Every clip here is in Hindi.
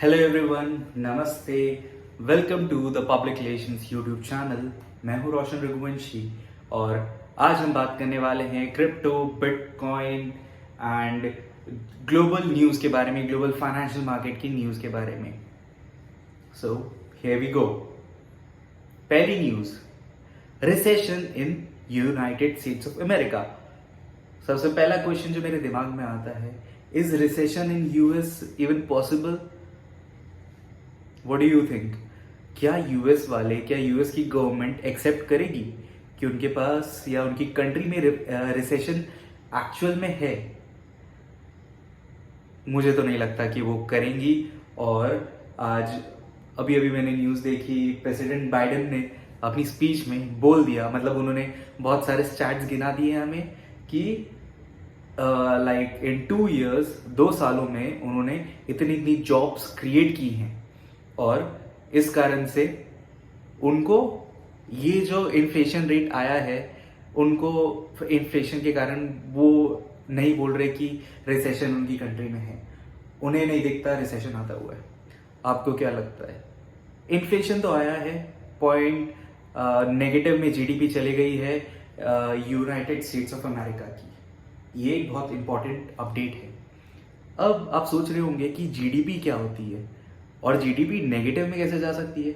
हेलो एवरीवन, नमस्ते। Welcome to the public relations YouTube channel. मैं हूं रोशन रघुवंशी और आज हम बात करने वाले हैं crypto, bitcoin and global news के बारे में, ग्लोबल फाइनेंशियल मार्केट की न्यूज़ के बारे में। So here we go. पहली news, recession in United States of America. सबसे पहला क्वेश्चन जो मेरे दिमाग में आता है, is recession in US even possible? What do you think? क्या यूएस वाले, क्या यूएस की गवर्नमेंट एक्सेप्ट करेगी कि उनके पास या उनकी कंट्री में रिसेशन एक्चुअल में है? मुझे तो नहीं लगता कि वो करेंगी। और आज अभी अभी मैंने न्यूज़ देखी, प्रेसिडेंट बाइडेन ने अपनी स्पीच में बोल दिया, मतलब उन्होंने बहुत सारे स्टैट्स गिना दिए हमें कि लाइक इन 2 years, 2 सालों में उन्होंने इतनी इतनी जॉब्स क्रिएट की हैं और इस कारण से उनको ये जो इन्फ्लेशन रेट आया है, उनको इन्फ्लेशन के कारण वो नहीं बोल रहे कि रिसेशन उनकी कंट्री में है। उन्हें नहीं दिखता रिसेशन आता हुआ है। आपको क्या लगता है? इन्फ्लेशन तो आया है, पॉइंट नेगेटिव में जीडीपी चली गई है यूनाइटेड स्टेट्स ऑफ अमेरिका की। ये एक बहुत इंपॉर्टेंट अपडेट है। अब आप सोच रहे होंगे कि जीडीपी क्या होती है और जीडीपी नेगेटिव में कैसे जा सकती है?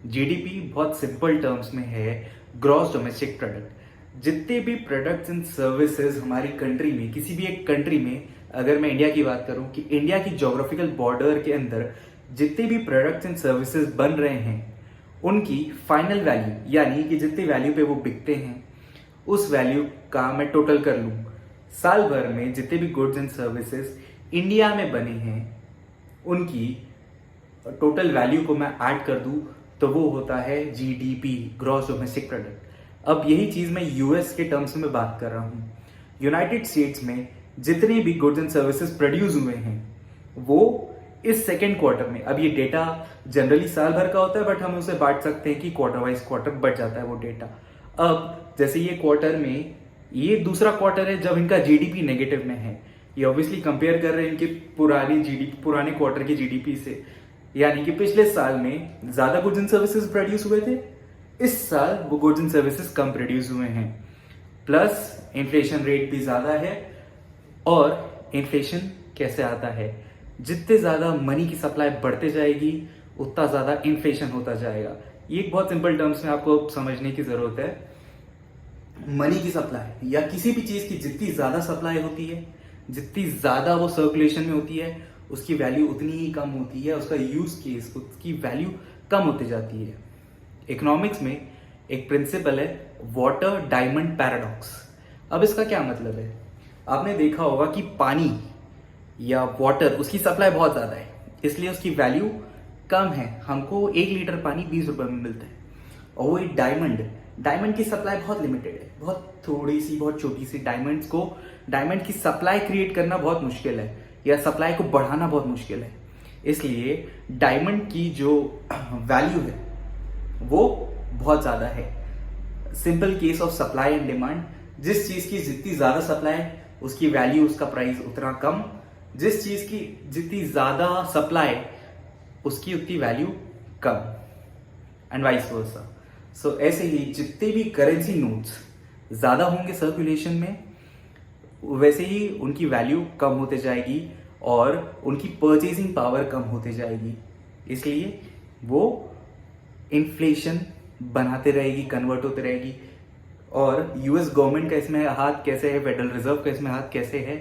जीडीपी बहुत सिंपल टर्म्स में है ग्रॉस डोमेस्टिक प्रोडक्ट। जितने भी प्रोडक्ट्स एंड सर्विसेज हमारी कंट्री में, किसी भी एक कंट्री में, अगर मैं इंडिया की बात करूं कि इंडिया की ज्योग्राफिकल बॉर्डर के अंदर जितने भी प्रोडक्ट्स एंड सर्विसेज बन रहे हैं, उनकी फाइनल वैल्यू, यानी कि जितनी वैल्यू पे वो बिकते हैं, उस वैल्यू का मैं टोटल कर लूं, साल भर में जितने भी गुड्स एंड सर्विसेज इंडिया में बने हैं, उनकी टोटल वैल्यू को मैं ऐड कर दूं तो वो होता है जीडीपी, ग्रॉस डोमेस्टिक प्रोडक्ट। अब यही चीज मैं यूएस के टर्म्स में बात कर रहा हूं। यूनाइटेड स्टेट्स में जितने भी गुड्स एंड सर्विसेज प्रोड्यूस हुए हैं, वो इस सेकेंड क्वार्टर में, अब ये डेटा जनरली साल भर का होता है, बट हम उसे बांट सकते हैं कि क्वार्टर वाइज क्वार्टर बढ़ जाता है वो डेटा। अब जैसे ये क्वार्टर में, ये दूसरा क्वार्टर है जब इनका जीडीपी नेगेटिव में है। ये ऑब्वियसली कंपेयर कर रहे हैं इनके पुराने क्वार्टर की जीडीपी से, यानी कि पिछले साल में ज्यादा गुड्स एंड सर्विसेज प्रोड्यूस हुए थे, इस साल वो goods and services come produce हुए हैं। प्लस इन्फ्लेशन रेट भी ज्यादा है। और इन्फ्लेशन कैसे आता है? जितने ज्यादा मनी की सप्लाई बढ़ते जाएगी, उतना ज्यादा इन्फ्लेशन होता जाएगा। ये एक बहुत सिंपल टर्म्स में आपको समझने की जरूरत है। मनी की सप्लाई या किसी भी चीज की जितनी ज्यादा सप्लाई होती है, जितनी ज्यादा वो सर्कुलेशन में होती है, उसकी वैल्यू उतनी ही कम होती है, उसका यूज केस, उसकी वैल्यू कम होती जाती है। इकोनॉमिक्स में एक प्रिंसिपल है वाटर डायमंड पैराडॉक्स। अब इसका क्या मतलब है? आपने देखा होगा कि पानी या वाटर, उसकी सप्लाई बहुत ज्यादा है, इसलिए उसकी वैल्यू कम है। हमको 1 लीटर पानी 20 रुपए में मिलता है। और वो डायमंड की सप्लाई बहुत लिमिटेड है, बहुत थोड़ी सी, बहुत छोटी सी। डायमंड की सप्लाई क्रिएट करना बहुत मुश्किल है, या सप्लाई को बढ़ाना बहुत मुश्किल है। इसलिए डायमंड की जो वैल्यू है वो बहुत ज्यादा है। Simple case of supply and demand. जिस चीज की जितनी ज्यादा सप्लाई, उसकी वैल्यू, उसका प्राइस उतना कम। जिस चीज की जितनी ज्यादा सप्लाई, उसकी उतनी वैल्यू कम, एंड वाइस वर्सा। सो ऐसे ही जितने भी करेंसी नोट्स ज्यादा होंगे सर्कुलेशन में, वैसे ही उनकी वैल्यू कम होते जाएगी और उनकी परचेसिंग पावर कम होते जाएगी। इसलिए वो इन्फ्लेशन बनाते रहेगी, कन्वर्ट होते रहेगी। और यूएस गवर्नमेंट का इसमें हाथ कैसे है, फेडरल रिजर्व का इसमें हाथ कैसे है?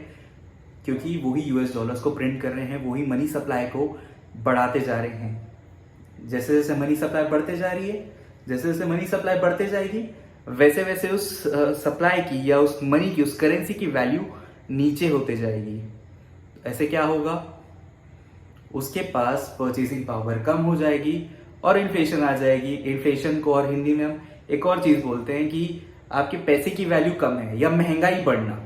क्योंकि वही यूएस डॉलर्स को प्रिंट कर रहे हैं, वही मनी सप्लाई को बढ़ाते जा रहे हैं। जैसे जैसे मनी सप्लाई बढ़ते जा रही है, जैसे जैसे मनी सप्लाई बढ़ते जाएगी, वैसे वैसे उस सप्लाई की या उस मनी की, उस करेंसी की वैल्यू नीचे होते जाएगी। ऐसे क्या होगा? उसके पास परचेसिंग पावर कम हो जाएगी और इन्फ्लेशन आ जाएगी। इन्फ्लेशन को और हिंदी में हम एक और चीज बोलते हैं कि आपके पैसे की वैल्यू कम है, या महंगाई बढ़ना।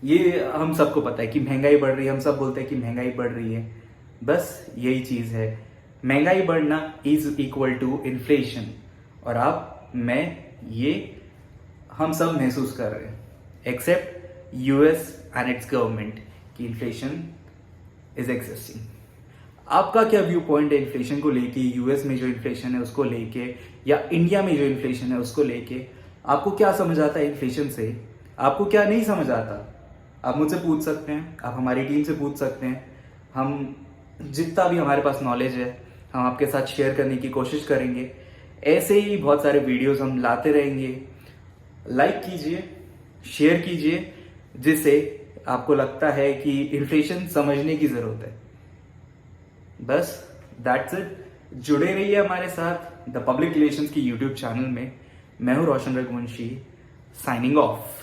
ये हम सबको पता है कि महंगाई बढ़ रही है, हम सब बोलते हैं कि महंगाई बढ़ रही है। बस यही चीज है, महंगाई बढ़ना इज इक्वल टू इन्फ्लेशन। और ये हम सब महसूस कर रहे हैं, except US and its government, कि इन्फ्लेशन इज एग्जिस्टिंग। आपका क्या व्यू पॉइंट है इन्फ्लेशन को लेके, यूएस में जो इन्फ्लेशन है उसको लेके, या इंडिया में जो इन्फ्लेशन है उसको लेके? आपको क्या समझ आता है इन्फ्लेशन से, आपको क्या नहीं समझ आता? आप मुझसे पूछ सकते हैं, आप हमारी टीम से पूछ सकते हैं। हम जितना भी हमारे पास नॉलेज है हम आपके साथ शेयर करने की कोशिश करेंगे। ऐसे ही बहुत सारे वीडियोस हम लाते रहेंगे। लाइक कीजिए, शेयर कीजिए, जिससे आपको लगता है कि इन्फ्लेशन समझने की जरूरत है। बस दैट्स इट। जुड़े रहिए हमारे साथ द पब्लिक रिलेशंस की यूट्यूब चैनल में। मैं हूं रोशन रघुवंशी, साइनिंग ऑफ।